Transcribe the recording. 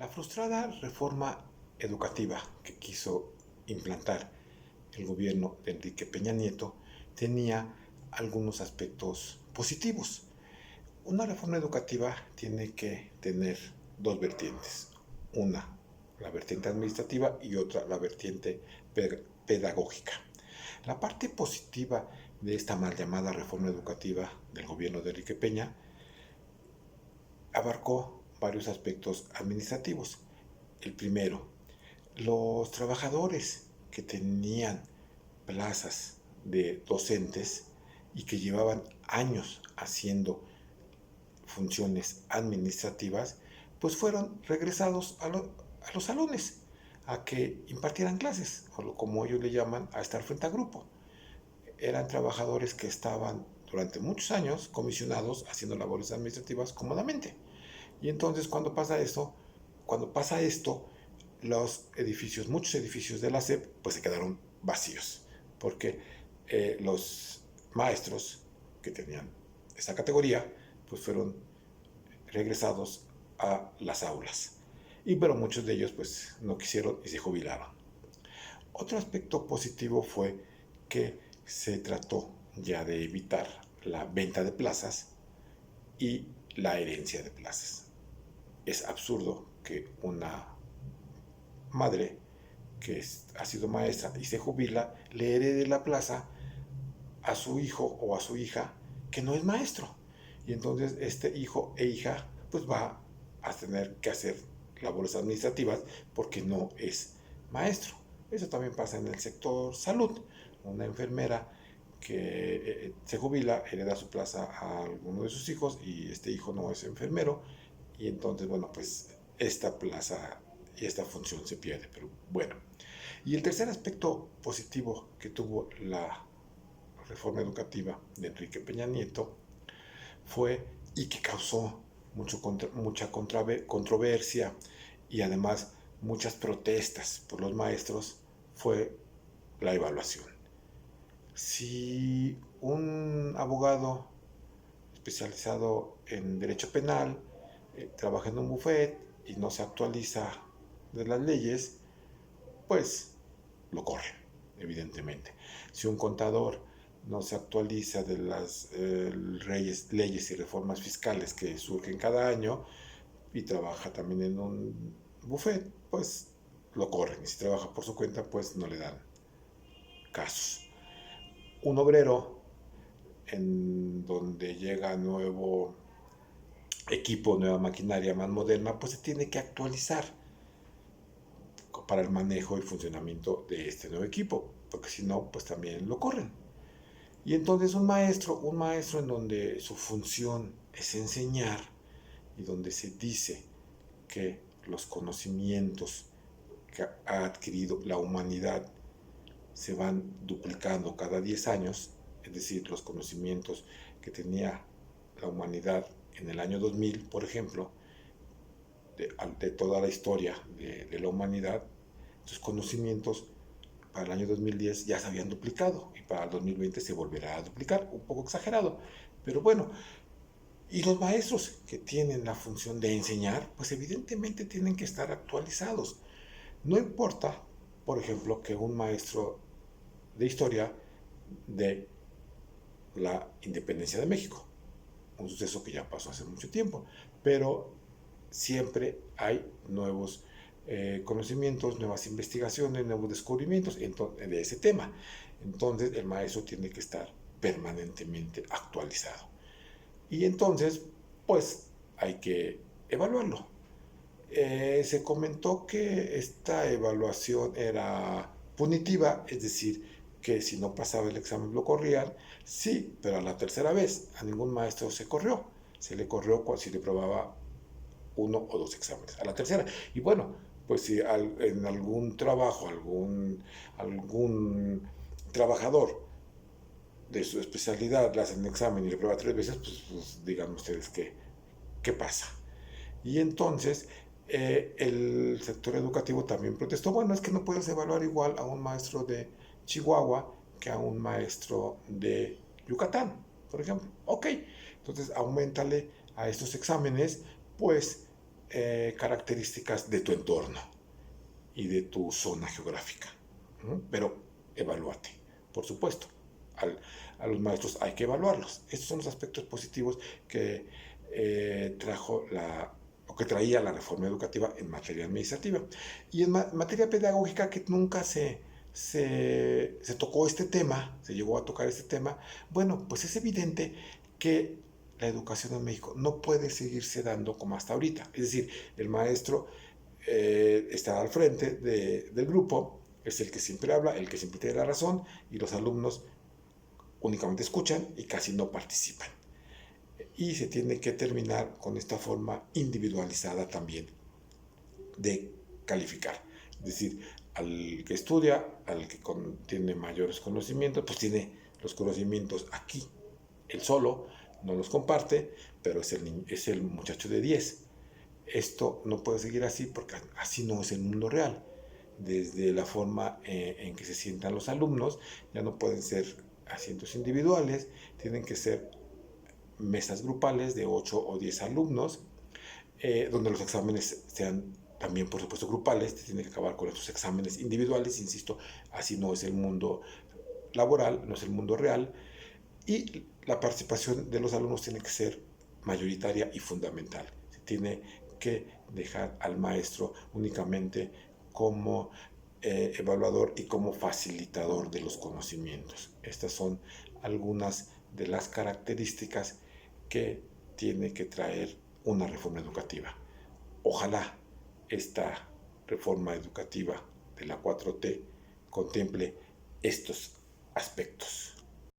La frustrada reforma educativa que quiso implantar el gobierno de Enrique Peña Nieto tenía algunos aspectos positivos. Una reforma educativa tiene que tener dos vertientes. Una, la vertiente administrativa, y otra, la vertiente pedagógica. La parte positiva de esta mal llamada reforma educativa del gobierno de Enrique Peña abarcó varios aspectos administrativos. El primero, los trabajadores que tenían plazas de docentes y que llevaban años haciendo funciones administrativas, pues fueron regresados a los salones a que impartieran clases, o como ellos le llaman, a estar frente a grupo. Eran trabajadores que estaban durante muchos años comisionados haciendo labores administrativas cómodamente. Y entonces cuando pasa esto, los edificios, muchos edificios de la SEP, pues se quedaron vacíos, porque los maestros que tenían esa categoría, pues fueron regresados a las aulas. Pero muchos de ellos pues no quisieron y se jubilaron. Otro aspecto positivo fue que se trató ya de evitar la venta de plazas y la herencia de plazas. Es absurdo que una madre que ha sido maestra y se jubila le herede la plaza a su hijo o a su hija que no es maestro. Y entonces este hijo e hija pues va a tener que hacer labores administrativas porque no es maestro. Eso también pasa en el sector salud. Una enfermera que se jubila, hereda su plaza a alguno de sus hijos y este hijo no es enfermero y entonces, bueno, pues esta plaza y esta función se pierde. Pero bueno. Y el tercer aspecto positivo que tuvo la reforma educativa de Enrique Peña Nieto fue, y que causó mucha controversia y además muchas protestas por los maestros, fue la evaluación. Si un abogado especializado en derecho penal trabaja en un bufet y no se actualiza de las leyes, pues lo corren, evidentemente. Si un contador no se actualiza de las leyes y reformas fiscales que surgen cada año y trabaja también en un buffet, pues lo corren. Y si trabaja por su cuenta, pues no le dan casos. Un obrero en donde llega nuevo equipo, nueva maquinaria más moderna, pues se tiene que actualizar para el manejo y funcionamiento de este nuevo equipo, porque si no, pues también lo corren. Y entonces un maestro en donde su función es enseñar y donde se dice que los conocimientos que ha adquirido la humanidad se van duplicando cada 10 años, es decir, los conocimientos que tenía la humanidad en el año 2000, por ejemplo, de toda la historia de la humanidad, sus conocimientos para el año 2010 ya se habían duplicado y para el 2020 se volverá a duplicar, un poco exagerado, pero bueno. Y los maestros que tienen la función de enseñar, pues evidentemente tienen que estar actualizados. No importa, por ejemplo, que un maestro de historia de la independencia de México, un suceso que ya pasó hace mucho tiempo, pero siempre hay nuevos conocimientos, nuevas investigaciones, nuevos descubrimientos de ese tema. Entonces el maestro tiene que estar permanentemente actualizado. Y entonces, pues hay que evaluarlo. Se comentó que esta evaluación era punitiva, es decir, que si no pasaba el examen lo corrían. Sí, pero a la tercera vez a ningún maestro se corrió. Se le corrió si le probaba uno o dos exámenes. A la tercera. Y bueno, pues si en algún trabajo, algún trabajador de su especialidad le hacen un examen y le prueba 3 veces, pues digan ustedes qué pasa. Y entonces el sector educativo también protestó. Bueno, es que no puedes evaluar igual a un maestro de Chihuahua que a un maestro de Yucatán, por ejemplo. Ok, entonces aumentale a estos exámenes, pues características de tu entorno y de tu zona geográfica. Pero evalúate, por supuesto. A los maestros hay que evaluarlos. Estos son los aspectos positivos que que traía la reforma educativa en materia administrativa. Y en materia pedagógica, que nunca se tocó este tema, se llegó a tocar este tema, bueno, pues es evidente que la educación en México no puede seguirse dando como hasta ahorita. Es decir, el maestro está al frente del grupo, es el que siempre habla, el que siempre tiene la razón, y los alumnos únicamente escuchan y casi no participan. Y se tiene que terminar con esta forma individualizada también de calificar. Es decir, al que estudia, al que tiene mayores conocimientos, pues tiene los conocimientos aquí. Él solo no los comparte, pero es el muchacho de 10. Esto no puede seguir así porque así no es el mundo real. Desde la forma en que se sientan los alumnos, ya no pueden ser asientos individuales, tienen que ser mesas grupales de 8 o 10 alumnos, donde los exámenes sean también, por supuesto, grupales. Se tiene que acabar con estos exámenes individuales, insisto, así no es el mundo laboral, no es el mundo real, y la participación de los alumnos tiene que ser mayoritaria y fundamental. Se tiene que dejar al maestro únicamente como evaluador y como facilitador de los conocimientos. Estas son algunas de las características que tiene que traer una reforma educativa. Ojalá esta reforma educativa de la 4T contemple estos aspectos.